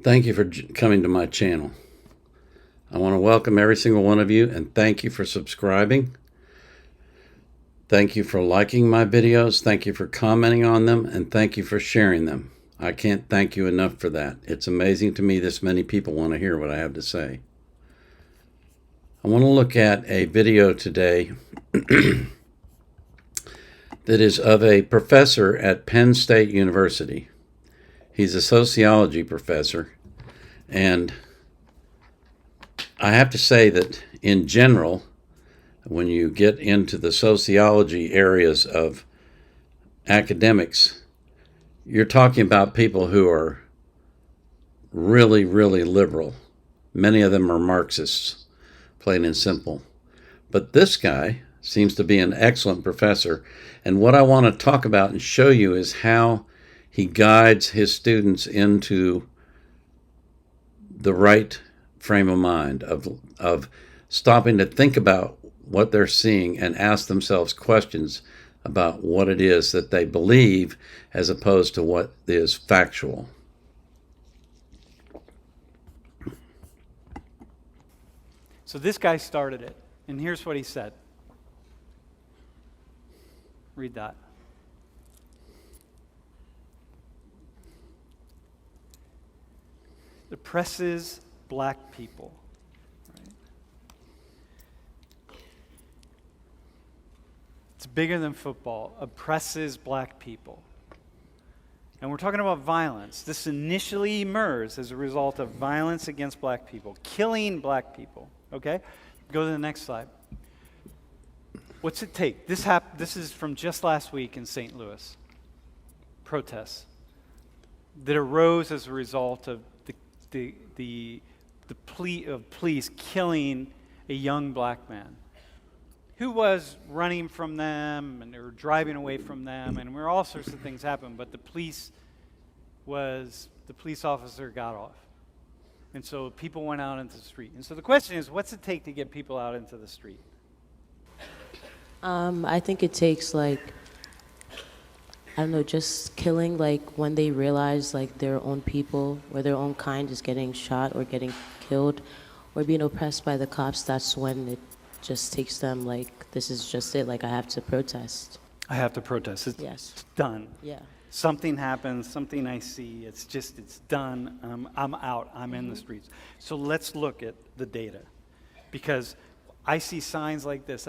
Thank you for coming to my channel. I want to welcome every single one of you and thank you for subscribing. Thank you for liking my videos. Thank you for commenting on them, and thank you for sharing them. I can't thank you enough for that. It's amazing to me this many people want to hear what I have to say. I want to look at a video today that is of a professor at Penn State University. He's a sociology professor, and I have to say that in general, when you get into the sociology areas of academics, you're talking about people who are really, really liberal. Many of them are Marxists, plain and simple. But this guy seems to be an excellent professor, and what I want to talk about and show you is how he guides his students into the right frame of mind of stopping to think about what they're seeing and ask themselves questions about what it is that they believe as opposed to what is factual. So this guy started it, and here's what he said. Read that. It oppresses black people. Right? It's bigger than football. Oppresses black people. And we're talking about violence. This initially emerged as a result of violence against black people, killing black people. Okay? Go to the next slide. What's it take? This is from just last week in St. Louis. Protests that arose as a result of the plea of police killing a young black man who was running from them, and they were driving away from them, and where all sorts of things happened, but the police officer got off. And so people went out into the street. And so the question is, what's it take to get people out into the street? I think it takes, like, I don't know, just killing, like, when they realize, like, their own people or their own kind is getting shot or getting killed or being oppressed by the cops. That's when it just takes them, like, this is just it, like, I have to protest. I have to protest. It's done. Yeah. Something happens, something I see, it's done, I'm out, I'm in the streets. So let's look at the data, because I see signs like this.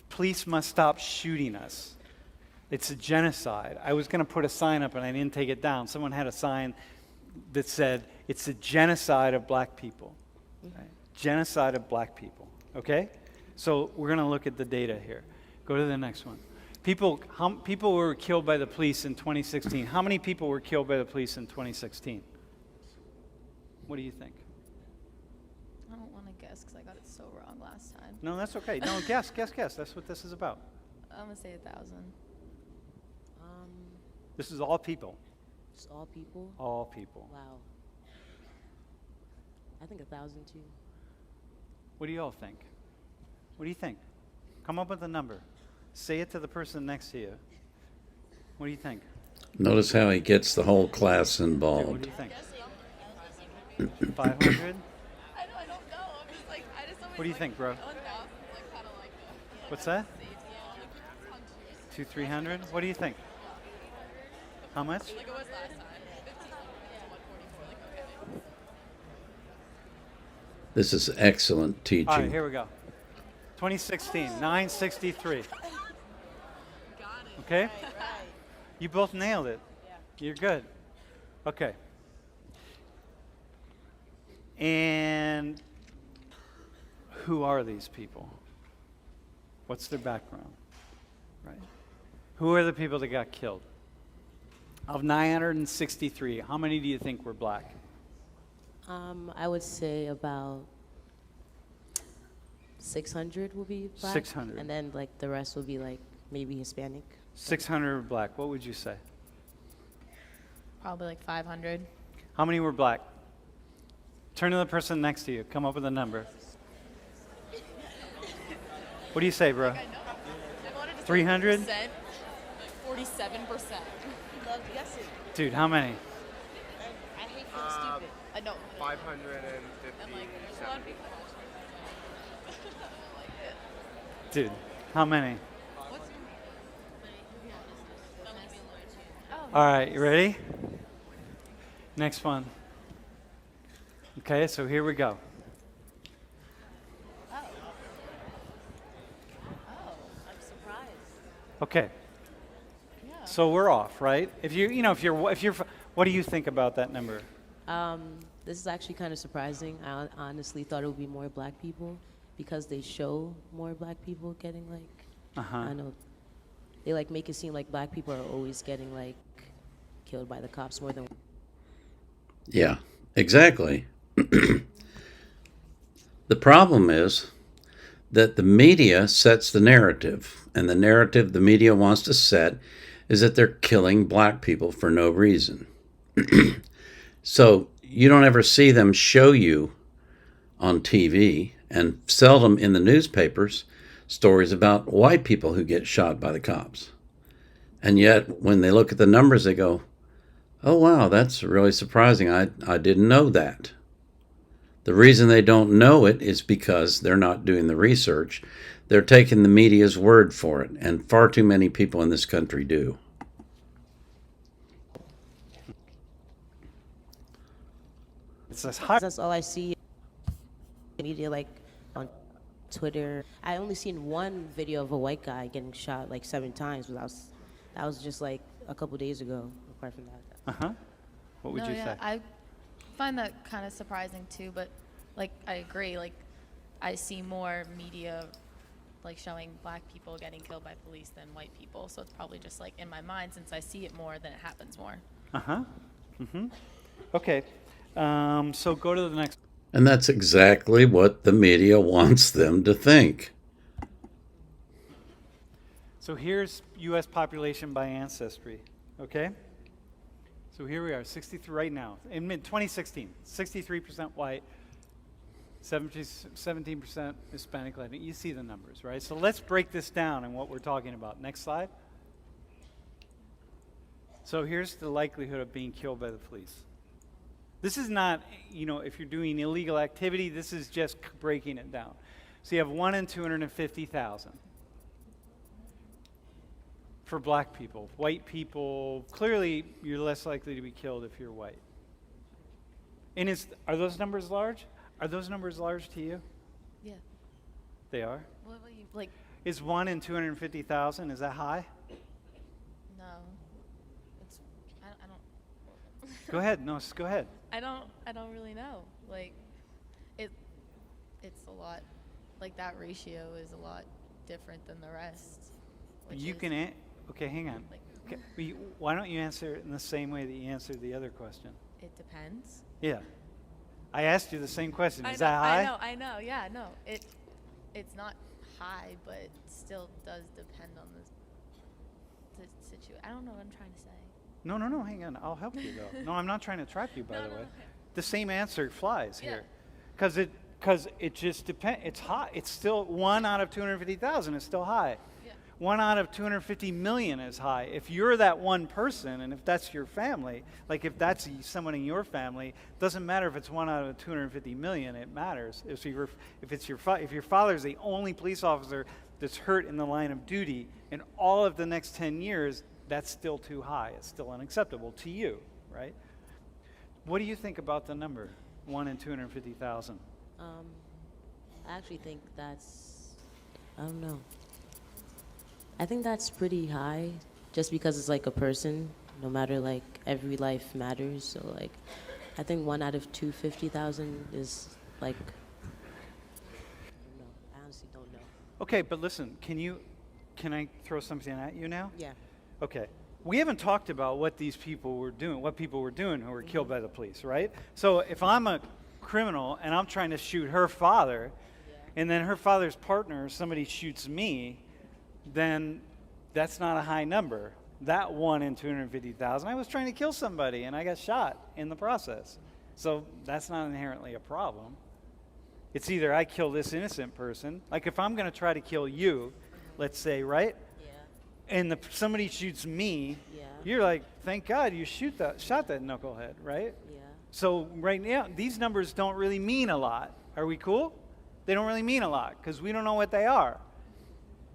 Police must stop shooting us. It's a genocide. I was going to put a sign up and I didn't take it down. Someone had a sign that said, it's a genocide of black people. Right? Genocide of black people, okay? So we're going to look at the data here. Go to the next one. People were killed by the police in 2016. How many people were killed by the police in 2016? What do you think? I don't want to guess because I got it so wrong last time. No, that's okay. No, guess. That's what this is about. I'm going to say 1,000. This is all people. It's all people? All people. Wow. I think 1,000 too. What do you all think? What do you think? Come up with a number. Say it to the person next to you. What do you think? Notice how he gets the whole class What involved. do you think? 500? I don't know. I'm just like, I just always What do you think, bro? 1,000, like, kind of like What's that? 200-300? What do you think? How much? like it was last time. 15 to 144. Like, okay. This is excellent All right, teaching. here we go. 2016, 963. Got it. Okay? Right. You both nailed it. Yeah. You're good. Okay. And who are these people? What's their background? Right? Who are the people that got killed? Of 963, how many do you think were black? I would say about 600 will be black. 600. And then, like, the rest will be, like, maybe Hispanic. 600 were black. What would you say? Probably like 500. How many were black? Turn to the person next to you. Come up with a number. What do you say, bro? 300? 47%. Love guessing. Dude, how many? I hate feeling stupid. I don't. 550. I'm like, there's a lot of people watching. I don't like it. Dude, how many? What's your Oh, All right, you ready? Next one. Okay, so here we go. Oh, I'm surprised. Okay, yeah. so we're off, right? If you're, what do you think about that number? This is actually kind of surprising. I honestly thought it would be more black people because they show more black people getting I know, they make it seem like black people are always getting killed by the cops more than. Yeah, exactly. The problem is that the media sets the narrative, and the narrative the media wants to set is that they're killing black people for no reason. So you don't ever see them show you on TV, and seldom in the newspapers, stories about white people who get shot by the cops. And yet, when they look at the numbers, they go, oh, wow, that's really surprising. I didn't know that. The reason they don't know it is because they're not doing the research. They're taking the media's word for it, and far too many people in this country do. It's as high. That's all I see. Media on Twitter. I only seen one video of a white guy getting shot 7 times, but that was just a couple days ago. Apart from that. What would No, you yeah, say? I find that kind of surprising too, but I agree. I see more media showing black people getting killed by police than white people, so it's probably just in my mind, since I see it more, then it happens more. Okay, so go to the next. And that's exactly what the media wants them to think. So here's U.S. population by ancestry, okay? So here we are, 63 right now, in mid-2016, 63% white, 17% Hispanic, Latin. You see the numbers, right? So let's break this down and what we're talking about. Next slide. So here's the likelihood of being killed by the police. This is not, if you're doing illegal activity, this is just breaking it down. So you have 1 in 250,000. For black people. White people, clearly you're less likely to be killed if you're white. And are those numbers large? Are those numbers large to you? Yeah. They are? What about you? Is 1 in 250,000, is that high? No. It's, I don't. Go ahead, go ahead. I don't really know. It's a lot, that ratio is a lot different than the rest. You can, okay, hang on. Okay, why don't you answer it in the same way that you answered the other question? It depends. Yeah. I asked you the same question. Is that high? I know, yeah, no. It's not high, but it still does depend on the situation. I don't know what I'm trying to say. No, hang on. I'll help you, though. No, I'm not trying to trap you, by the way. No. The same answer flies Yeah. here. Because it just depends. It's high. It's still 1 out of 250,000 is still high. Yeah. 1 out of 250 million is high. If you're that one person, and if that's your family, if that's someone in your family, doesn't matter if it's 1 out of 250 million. It matters. If your father's the only police officer that's hurt in the line of duty in all of the next 10 years, that's still too high. It's still unacceptable to you, right? What do you think about the number 1 in 250,000? I actually think that's, I don't know. I think that's pretty high, just because it's a person. No matter every life matters. So I think 1 out of 250,000 is I don't know. I honestly don't know. Okay, but listen, can I throw something at you now? Yeah. Okay. We haven't talked about what these people were doing, what people were doing who were killed by the police, right? So if I'm a criminal and I'm trying to shoot her father, and then her father's partner, somebody shoots me, then that's not a high number. That 1 in 250,000, I was trying to kill somebody and I got shot in the process. So that's not inherently a problem. It's either I kill this innocent person, if I'm going to try to kill you, let's say, right? And somebody shoots me, Yeah. you're thank God you shot that knucklehead, right? Yeah. So right now, these numbers don't really mean a lot. Are we cool? They don't really mean a lot because we don't know what they are.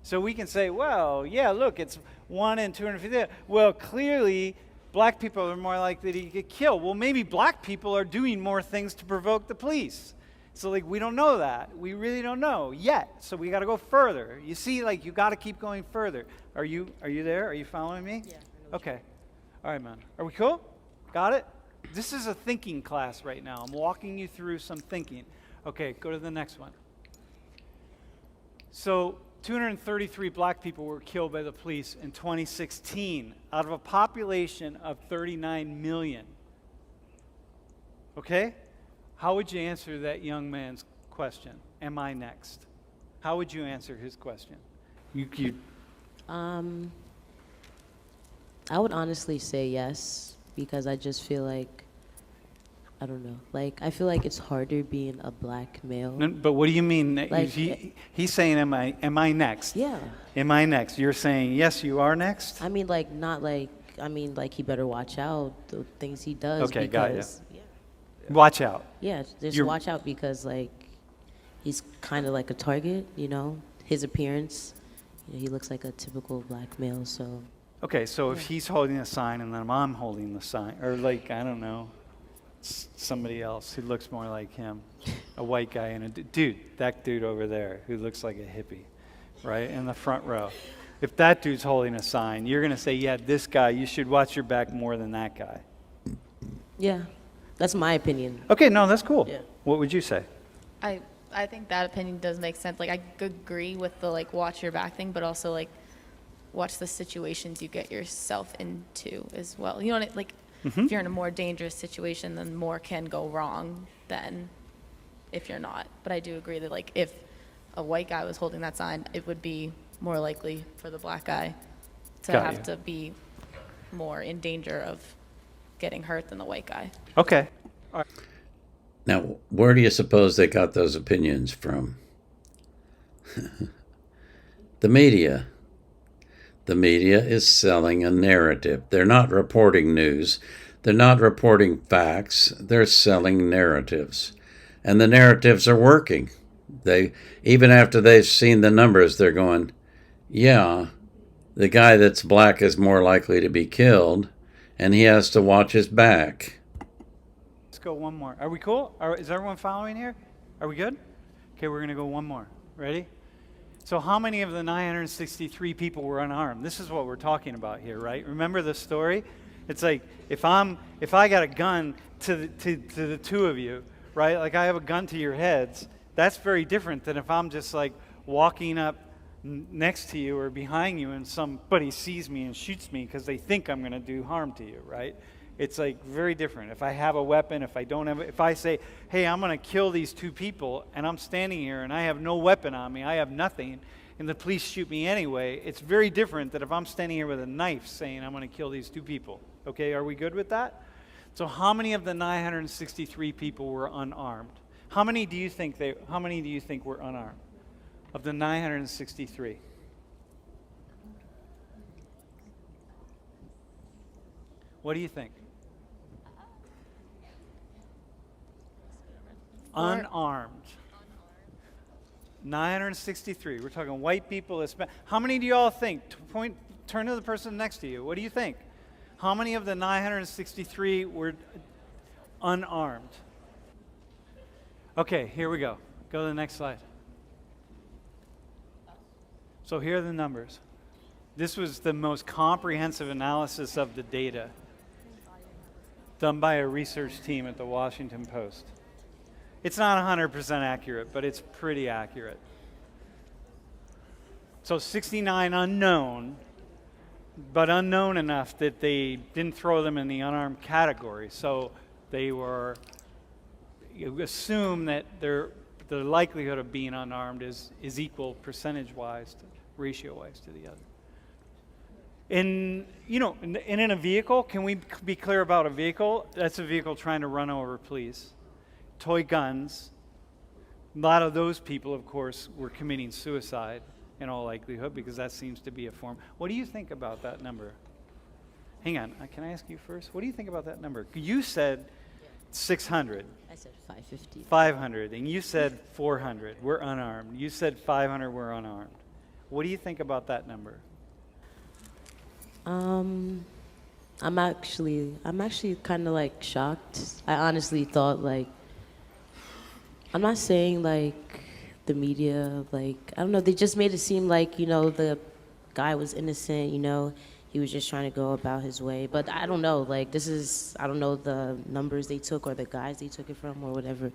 So we can say, well, yeah, look, it's 1 in 250. Well, clearly, black people are more likely to get killed. Well, maybe black people are doing more things to provoke the police. So, like, we don't know that. We really don't know yet. So we got to go further. You see, like, you got to keep going further. Are you there? Are you following me? Yeah. Okay. All right, man. Are we cool? Got it? This is a thinking class right now. I'm walking you through some thinking. Okay, go to the next one. So 233 black people were killed by the police in 2016 out of a population of 39 million. Okay? How would you answer that young man's question? Am I next? How would you answer his question? I would honestly say yes, because I just feel like, I don't know, like, I feel like it's harder being a black male. No, but what do you mean? Like, He's saying, am I next? Yeah. Am I next? You're saying, yes, you are next? I mean, like, not like, I mean, like, he better watch out the things he does. Okay, got you. because, yeah. Watch out. Yeah, just You're- watch out, because, like, he's kind of like a target, you know? His appearance, you know, he looks like a typical black male, so. Okay, so if he's holding a sign and then I'm holding the sign, or like, I don't know, somebody else who looks more like him, a white guy and dude, that dude over there who looks like a hippie, right, in the front row. If that dude's holding a sign, you're going to say, yeah, this guy, you should watch your back more than that guy. Yeah, that's my opinion. Okay, no, that's cool. Yeah. What would you say? I think that opinion does make sense. Like, I agree with the, like, watch your back thing, but also, like, watch the situations you get yourself into as well. You know what I, like, if you're in a more dangerous situation, then more can go wrong than if you're not. But I do agree that, like, if a white guy was holding that sign, it would be more likely for the black guy to Got have you. to be more in danger of getting hurt than the white guy. Okay. Now, where do you suppose they got those opinions from? The media. The media is selling a narrative. They're not reporting news. They're not reporting facts. They're selling narratives. And the narratives are working. Even after they've seen the numbers, they're going, yeah, the guy that's black is more likely to be killed, and he has to watch his back. Let's go one more. Are we cool? Is everyone following here? Are we good? Okay, we're going to go one more. Ready? So how many of the 963 people were unarmed? This is what we're talking about here, right? Remember the story? It's like, if I got a gun to the two of you, right? Like, I have a gun to your heads. That's very different than if I'm just like walking up next to you or behind you and somebody sees me and shoots me because they think I'm going to do harm to you, right? It's like very different. If I have a weapon, if I don't have, if I say, hey, I'm going to kill these two people, and I'm standing here and I have no weapon on me, I have nothing, and the police shoot me anyway, it's very different than if I'm standing here with a knife saying I'm going to kill these two people. Okay, are we good with that? So how many of the 963 people were unarmed? How many do you think were unarmed of the 963? What do you think? Unarmed. 963. We're talking white people. How many do you all think? Turn to the person next to you. What do you think? How many of the 963 were unarmed? Okay, here we go. Go to the next slide. So here are the numbers. This was the most comprehensive analysis of the data done by a research team at the Washington Post. It's not 100% accurate, but it's pretty accurate. So 69 unknown, but unknown enough that they didn't throw them in the unarmed category. So they were, you assume that the likelihood of being unarmed is equal percentage-wise, ratio-wise to the other. In a vehicle, can we be clear about a vehicle? That's a vehicle trying to run over police. Toy guns. A lot of those people, of course, were committing suicide in all likelihood because that seems to be a form. What do you think about that number? Hang on. Can I ask you first? What do you think about that number? You said 600. I said 550. 500, and you said 400. We're unarmed. You said 500. We're unarmed. What do you think about that number? I'm actually kind of like shocked. I honestly thought like, I'm not saying like the media, like, I don't know, they just made it seem like, the guy was innocent, he was just trying to go about his way. But I don't know, like, I don't know the numbers they took or the guys they took it from or whatever.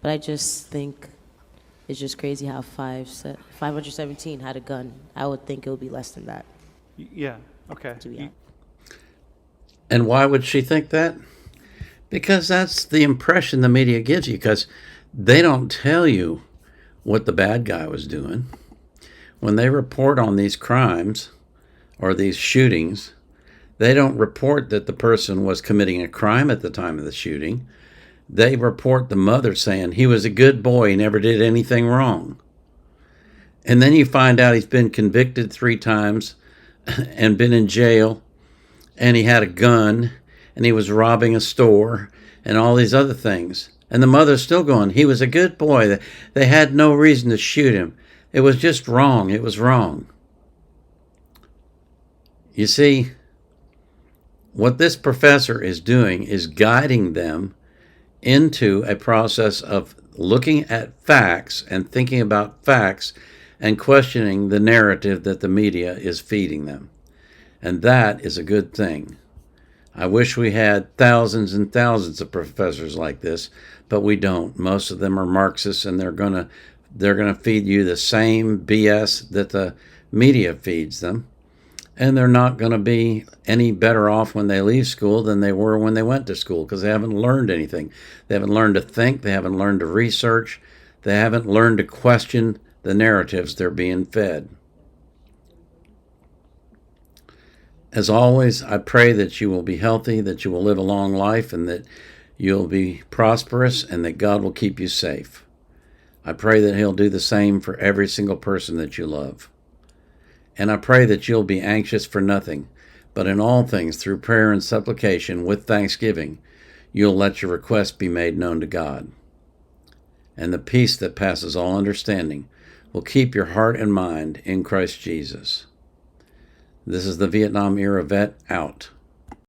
But I just think it's just crazy how 517 had a gun. I would think it would be less than that, Yeah, okay. to be honest. And why would she think that? Because that's the impression the media gives you, because they don't tell you what the bad guy was doing. When they report on these crimes or these shootings, they don't report that the person was committing a crime at the time of the shooting. They report the mother saying he was a good boy, he never did anything wrong. And then you find out he's been convicted 3 times and been in jail, and he had a gun, and he was robbing a store, and all these other things. And the mother's still going, he was a good boy. They had no reason to shoot him. It was just wrong. It was wrong. You see, what this professor is doing is guiding them into a process of looking at facts and thinking about facts and questioning the narrative that the media is feeding them. And that is a good thing. I wish we had thousands and thousands of professors like this, but we don't. Most of them are Marxists, and they're gonna feed you the same BS that the media feeds them. And they're not going to be any better off when they leave school than they were when they went to school, because they haven't learned anything. They haven't learned to think. They haven't learned to research. They haven't learned to question the narratives they're being fed. As always, I pray that you will be healthy, that you will live a long life, and that you'll be prosperous, and that God will keep you safe. I pray that He'll do the same for every single person that you love. And I pray that you'll be anxious for nothing, but in all things, through prayer and supplication with thanksgiving, you'll let your requests be made known to God. And the peace that passes all understanding will keep your heart and mind in Christ Jesus. This is the Vietnam Era Vet out.